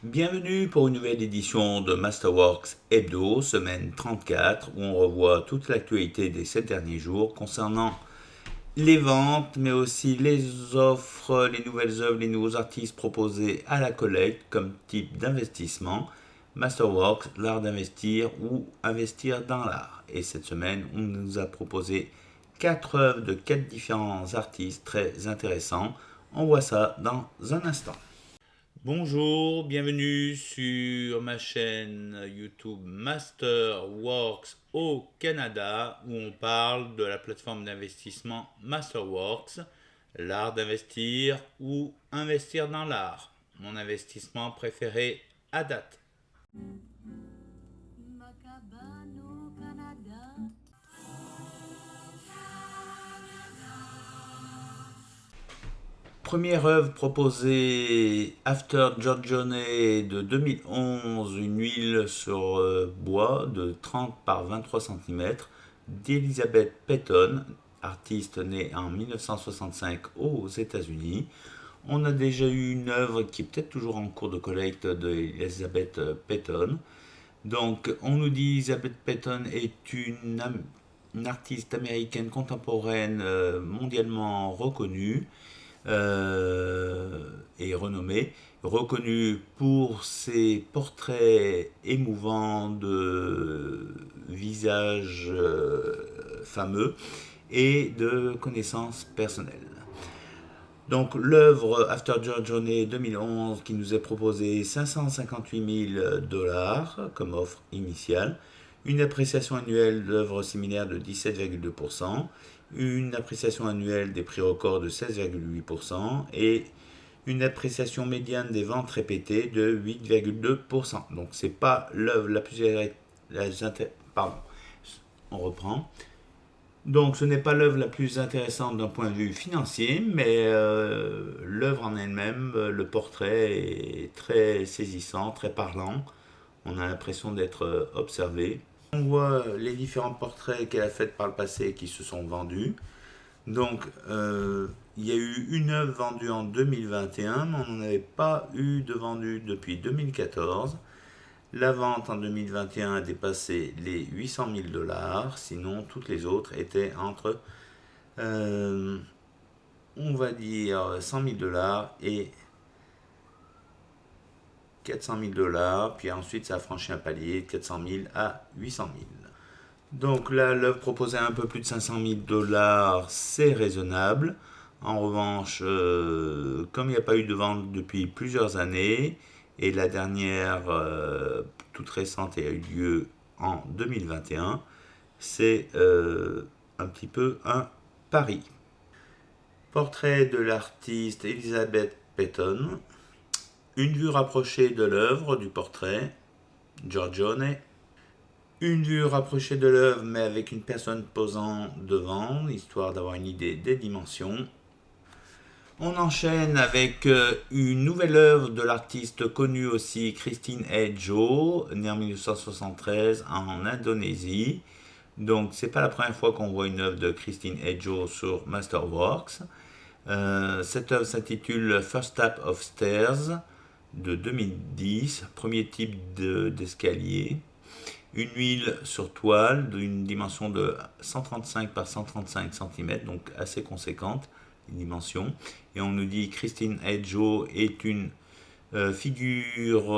Bienvenue pour une nouvelle édition de Masterworks Hebdo, semaine 34, où on revoit toute l'actualité des 7 derniers jours concernant les ventes, mais aussi les offres, les nouvelles œuvres, les nouveaux artistes proposés à la collecte comme type d'investissement. Masterworks, l'art d'investir ou investir dans l'art. Et cette semaine, on nous a proposé 4 œuvres de 4 différents artistes très intéressants. On voit ça dans un instant. Bonjour, bienvenue sur ma chaîne YouTube Masterworks au Canada où on parle de la plateforme d'investissement Masterworks, l'art d'investir ou investir dans l'art, mon investissement préféré à date. Ma cabane au Canada. Première œuvre proposée After Giorgione de 2011, une huile sur bois de 30 par 23 cm d'Elizabeth Peyton, artiste née en 1965 aux États-Unis. On a déjà eu une œuvre qui est peut-être toujours en cours de collecte d'Elizabeth Peyton. Donc on nous dit Elizabeth Peyton est une artiste américaine contemporaine mondialement reconnue et renommée, reconnue pour ses portraits émouvants de visages fameux et de connaissances personnelles. Donc l'œuvre After Giorgione 2011 qui nous est proposée 558 000 $ comme offre initiale, une appréciation annuelle d'œuvres similaires de 17,2%, une appréciation annuelle des prix records de 16,8% et une appréciation médiane des ventes répétées de 8,2%. Donc c'est pas l'œuvre la plus pardon, on reprend. Donc ce n'est pas l'œuvre la plus intéressante d'un point de vue financier, mais l'œuvre en elle-même, le portrait est très saisissant, très parlant. On a l'impression d'être observé. On voit les différents portraits qu'elle a faits par le passé qui se sont vendus. Donc il y a eu une œuvre vendue en 2021, mais on n'en avait pas eu de vendue depuis 2014. La vente en 2021 a dépassé les 800 000 $, sinon toutes les autres étaient entre, on va dire, 100 000 $ et 400 000 $, puis ensuite ça a franchi un palier de 400 000 à 800 000. Donc là, l'œuvre proposée à un peu plus de 500 000 $, c'est raisonnable. En revanche, comme il n'y a pas eu de vente depuis plusieurs années, et la dernière, toute récente, a eu lieu en 2021, c'est un petit peu un pari. Portrait de l'artiste Elizabeth Peyton. Une vue rapprochée de l'œuvre du portrait, Giorgione. Une vue rapprochée de l'œuvre, mais avec une personne posant devant, histoire d'avoir une idée des dimensions. On enchaîne avec une nouvelle œuvre de l'artiste connue aussi, Christine Edjo, née en 1973 en Indonésie. Donc c'est pas la première fois qu'on voit une œuvre de Christine Edjo sur Masterworks. Cette œuvre s'intitule First Step of Stairs de 2010, premier type d'escalier. Une huile sur toile d'une dimension de 135 par 135 cm, donc assez conséquente, une dimension. Et on nous dit Christine Edjo est une figure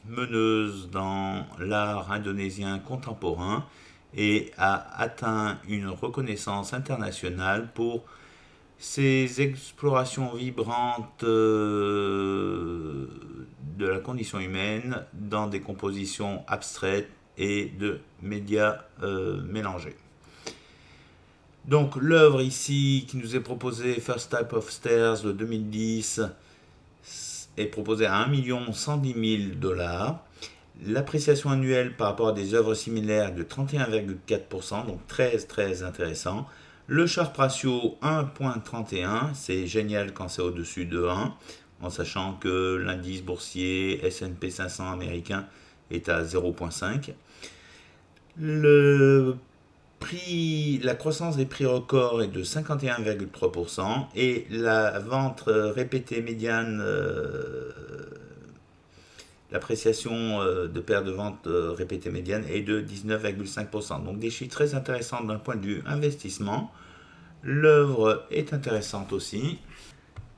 meneuse dans l'art indonésien contemporain et a atteint une reconnaissance internationale pour ses explorations vibrantes de la condition humaine dans des compositions abstraites et de médias mélangés. Donc l'œuvre ici qui nous est proposée, First Type of Stairs de 2010, est proposée à 1 110 000 $. L'appréciation annuelle par rapport à des œuvres similaires de 31,4%, donc très intéressant. Le Sharpe ratio 1.31, c'est génial quand c'est au-dessus de 1, en sachant que l'indice boursier S&P 500 américain est à 0.5. La croissance des prix records est de 51,3% et la vente répétée médiane L'appréciation de paire de ventes répétées médiane est de 19,5%. Donc des chiffres très intéressants d'un point de vue investissement. L'œuvre est intéressante aussi.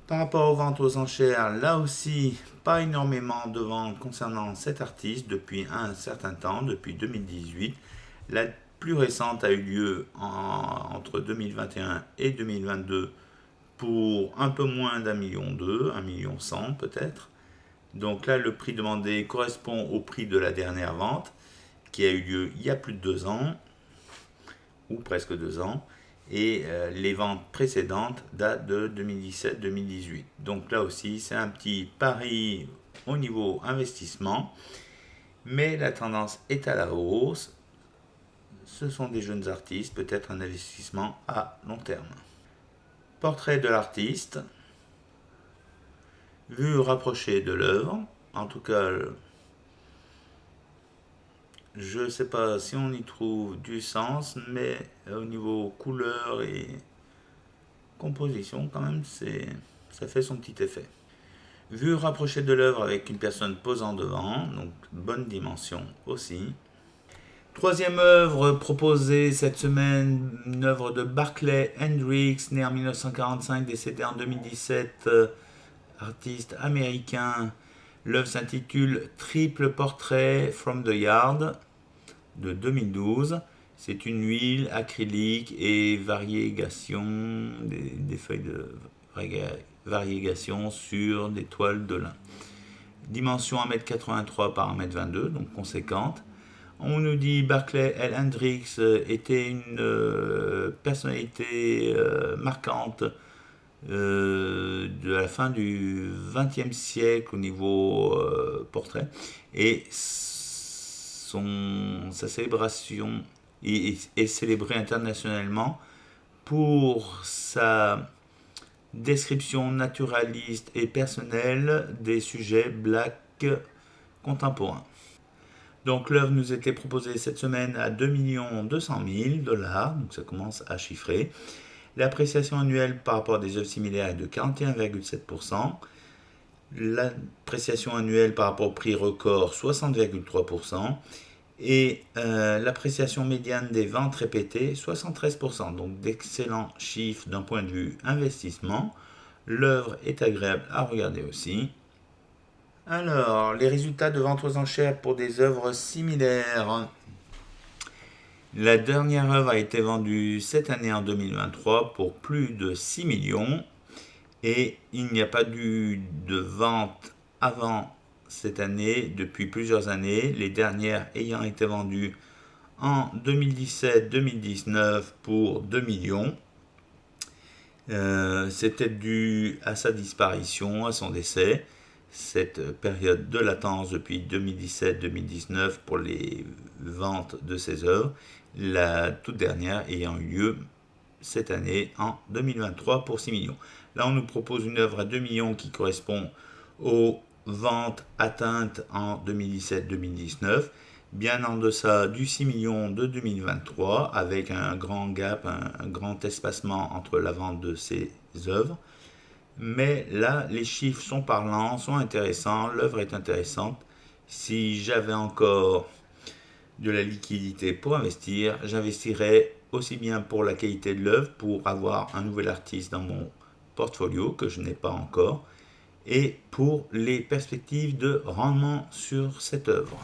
Par rapport aux ventes aux enchères, là aussi, pas énormément de ventes concernant cet artiste depuis un certain temps, depuis 2018. La plus récente a eu lieu entre 2021 et 2022 pour un peu moins d'1,2 million, 1,1 million peut-être. Donc là, le prix demandé correspond au prix de la dernière vente qui a eu lieu il y a plus de 2 ans, ou presque 2 ans. Et les ventes précédentes datent de 2017-2018. Donc là aussi, c'est un petit pari au niveau investissement, mais la tendance est à la hausse. Ce sont des jeunes artistes, peut-être un investissement à long terme. Portrait de l'artiste, vue rapprochée de l'œuvre. En tout cas, je ne sais pas si on y trouve du sens, mais au niveau couleur et composition, quand même, ça fait son petit effet. Vue rapprochée de l'œuvre avec une personne posant devant, donc bonne dimension aussi. Troisième œuvre proposée cette semaine, une œuvre de Barclay Hendricks, né en 1945, décédé en 2017, artiste américain. L'œuvre s'intitule Triple Portrait from the Yard de 2012. C'est une huile acrylique et variégation, des feuilles de variégation sur des toiles de lin. Dimension 1,83 m par 1,22 m, donc conséquente. On nous dit Barclay L. Hendricks était une personnalité marquante de la fin du XXe siècle au niveau portrait, et sa célébration est célébrée internationalement pour sa description naturaliste et personnelle des sujets blacks contemporains. Donc l'œuvre nous était proposée cette semaine à 2 200 000 $, donc ça commence à chiffrer. L'appréciation annuelle par rapport à des œuvres similaires est de 41,7%. L'appréciation annuelle par rapport au prix record, 60,3%. Et l'appréciation médiane des ventes répétées, 73%. Donc d'excellents chiffres d'un point de vue investissement. L'œuvre est agréable à regarder aussi. Alors, les résultats de vente aux enchères pour des œuvres similaires. La dernière œuvre a été vendue cette année en 2023 pour plus de 6 millions. Et il n'y a pas eu de vente avant cette année depuis plusieurs années. Les dernières ayant été vendues en 2017-2019 pour 2 millions. C'était dû à sa disparition, à son décès. Cette période de latence depuis 2017-2019 pour les ventes de ces œuvres, la toute dernière ayant eu lieu cette année en 2023 pour 6 millions. Là, on nous propose une œuvre à 2 millions qui correspond aux ventes atteintes en 2017-2019, bien en deçà du 6 millions de 2023, avec un grand gap, un grand espacement entre la vente de ces œuvres. Mais là, les chiffres sont parlants, sont intéressants, l'œuvre est intéressante. Si j'avais encore de la liquidité pour investir, j'investirais aussi bien pour la qualité de l'œuvre, pour avoir un nouvel artiste dans mon portfolio que je n'ai pas encore, et pour les perspectives de rendement sur cette œuvre.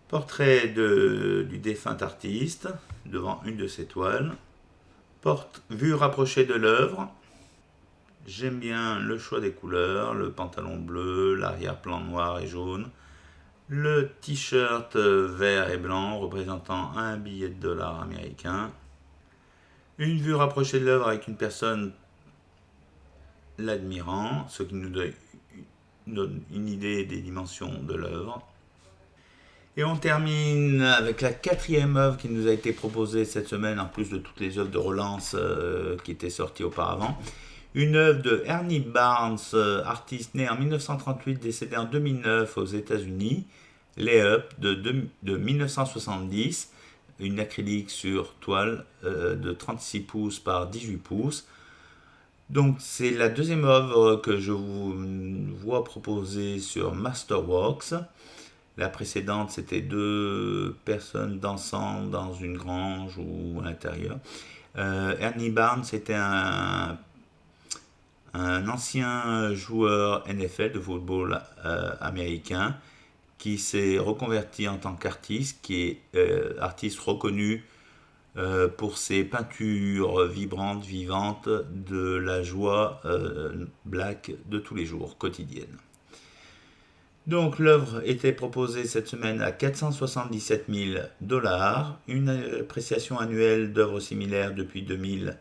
Portrait du défunt artiste devant une de ses toiles. Vue rapprochée de l'œuvre. J'aime bien le choix des couleurs, le pantalon bleu, l'arrière-plan noir et jaune, le t-shirt vert et blanc représentant un billet de dollar américain, une vue rapprochée de l'œuvre avec une personne l'admirant, ce qui nous donne une idée des dimensions de l'œuvre. Et on termine avec la quatrième œuvre qui nous a été proposée cette semaine, en plus de toutes les œuvres de relance qui étaient sorties auparavant. Une œuvre de Ernie Barnes, artiste né en 1938, décédé en 2009 aux États-Unis. Lay-Up de 1970, une acrylique sur toile de 36 pouces par 18 pouces. Donc c'est la deuxième œuvre que je vous vois proposer sur Masterworks. La précédente, c'était deux personnes dansant dans une grange ou à l'intérieur. Ernie Barnes était un ancien joueur NFL de football américain qui s'est reconverti en tant qu'artiste, qui est artiste reconnu pour ses peintures vibrantes, vivantes, de la joie black de tous les jours, quotidienne. Donc l'œuvre était proposée cette semaine à 477 000 $, une appréciation annuelle d'œuvres similaires depuis 2000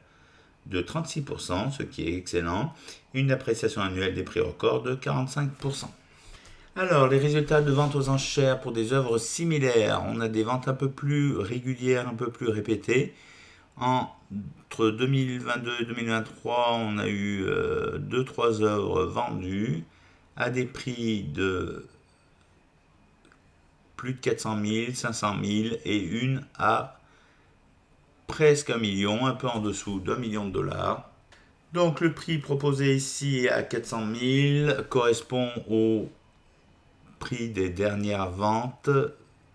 de 36%, ce qui est excellent, une appréciation annuelle des prix records de 45%. Alors, les résultats de vente aux enchères pour des œuvres similaires, on a des ventes un peu plus régulières, un peu plus répétées. Entre 2022 et 2023, on a eu 2-3 œuvres vendues à des prix de plus de 400 000, 500 000 et une à presque 1 million, un peu en dessous d'1 million de $. Donc le prix proposé ici à 400 000 correspond au prix des dernières ventes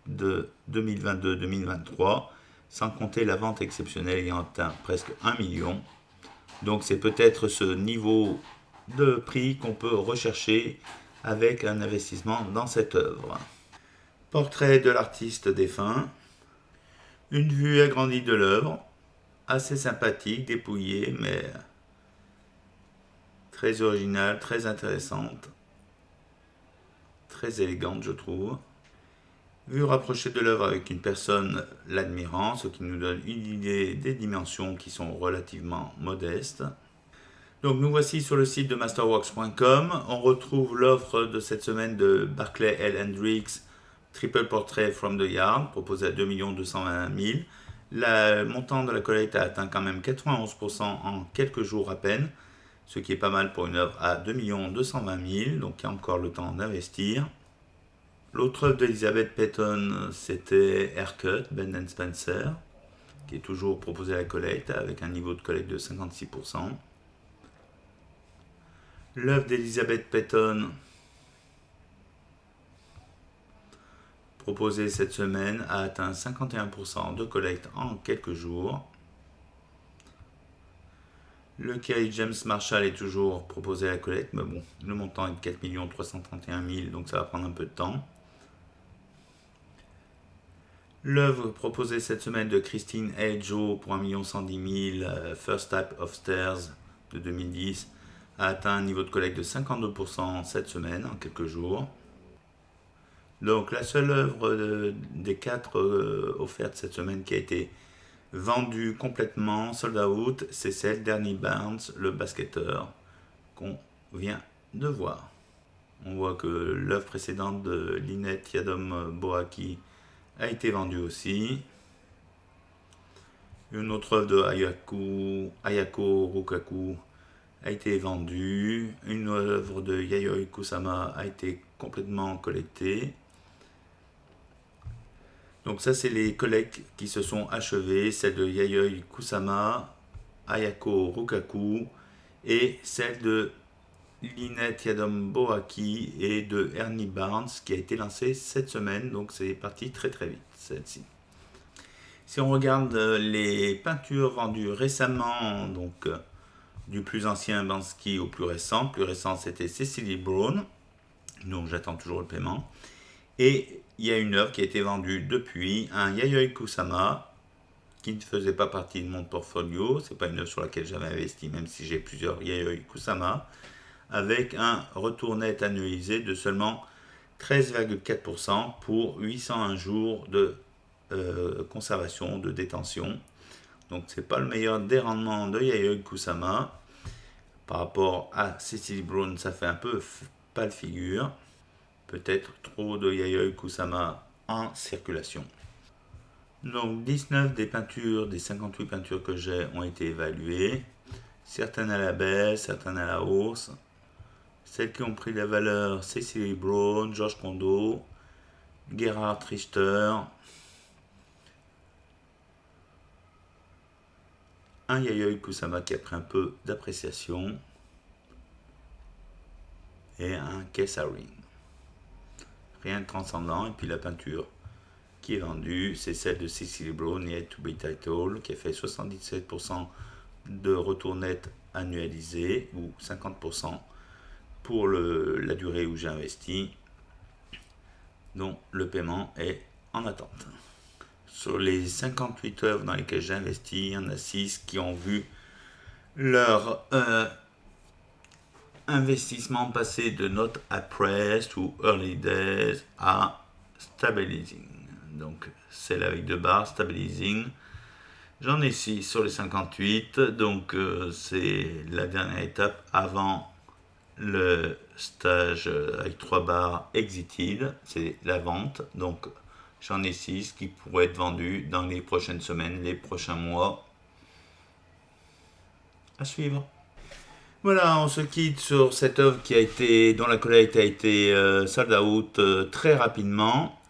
de 2022-2023, sans compter la vente exceptionnelle ayant atteint presque 1 million. Donc c'est peut-être ce niveau de prix qu'on peut rechercher avec un investissement dans cette œuvre. Portrait de l'artiste défunt. Une vue agrandie de l'œuvre, assez sympathique, dépouillée, mais très originale, très intéressante, très élégante je trouve. Vue rapprochée de l'œuvre avec une personne l'admirant, ce qui nous donne une idée des dimensions qui sont relativement modestes. Donc nous voici sur le site de masterworks.com. On retrouve l'offre de cette semaine de Barclay L. Hendricks, Triple Portrait from the Yard, proposé à 2 220 000. Le montant de la collecte a atteint quand même 91% en quelques jours à peine, ce qui est pas mal pour une œuvre à 2 220 000, donc il y a encore le temps d'investir. L'autre œuvre d'Elizabeth Peyton, c'était Haircut, Ben & Spencer, qui est toujours proposé à la collecte avec un niveau de collecte de 56%. L'œuvre d'Elizabeth Peyton, proposée cette semaine, a atteint 51% de collecte en quelques jours. Le Kerry James Marshall est toujours proposé à la collecte, mais bon, le montant est de 4 331 000, donc ça va prendre un peu de temps. L'œuvre proposée cette semaine de Christine A. Joe pour 1 110 000, First Type of Stairs de 2010, a atteint un niveau de collecte de 52% cette semaine, en quelques jours. Donc la seule œuvre des 4 offertes cette semaine qui a été vendue complètement, sold out, c'est celle d'Ernie Barnes, le basketteur, qu'on vient de voir. On voit que l'œuvre précédente de Lynette Yadom Boaki a été vendue aussi. Une autre œuvre de Ayako Rukaku a été vendue. Une œuvre de Yayoi Kusama a été complètement collectée. Donc ça, c'est les collectes qui se sont achevées, celle de Yayoi Kusama, Ayako Rukaku et celle de Lynette Yadom Boaki et de Ernie Barnes qui a été lancée cette semaine. Donc c'est parti très très vite, celle-ci. Si on regarde les peintures vendues récemment, donc du plus ancien Banksy au plus récent c'était Cecily Brown, donc j'attends toujours le paiement. Et il y a une œuvre qui a été vendue depuis, un Yayoi Kusama, qui ne faisait pas partie de mon portfolio. C'est pas une œuvre sur laquelle j'avais investi, même si j'ai plusieurs Yayoi Kusama, avec un retour net annualisé de seulement 13,4% pour 801 jours de conservation, de détention. Donc c'est pas le meilleur des rendements de Yayoi Kusama. Par rapport à Cecily Brown, ça fait un peu pâle figure. Peut-être trop de Yayoi Kusama en circulation. Donc 19 des peintures, des 58 peintures que j'ai ont été évaluées. Certaines à la baisse, certaines à la hausse. Celles qui ont pris la valeur, Cecily Brown, George Condo, Gerhard Richter, un Yayoi Kusama qui a pris un peu d'appréciation et un Kesarin. Rien de transcendant. Et puis la peinture qui est vendue, c'est celle de Cecily Brown, Yet to be Titled, qui a fait 77% de retour net annualisé ou 50% pour la durée où j'ai investi, dont le paiement est en attente. Sur les 58 œuvres dans lesquelles j'ai investi, il y en a 6 qui ont vu leur investissement passer de not appraised ou early days à stabilizing. Donc celle avec 2 barres, stabilizing. J'en ai 6 sur les 58, donc c'est la dernière étape avant le stage avec 3 barres exited, c'est la vente. Donc j'en ai 6 qui pourraient être vendus dans les prochaines semaines, les prochains mois. À suivre. Voilà, on se quitte sur cette œuvre dont la collecte a été sold out très rapidement.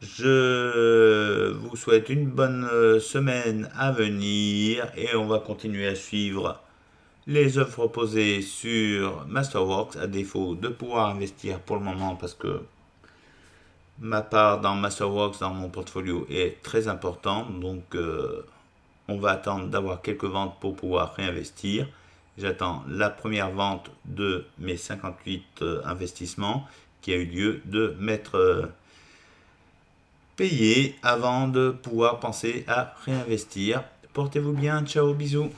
Je vous souhaite une bonne semaine à venir et on va continuer à suivre les œuvres proposées sur Masterworks, à défaut de pouvoir investir pour le moment parce que ma part dans Masterworks, dans mon portfolio, est très importante. Donc on va attendre d'avoir quelques ventes pour pouvoir réinvestir. J'attends la première vente de mes 58 investissements qui a eu lieu de m'être payé avant de pouvoir penser à réinvestir. Portez-vous bien, ciao, bisous.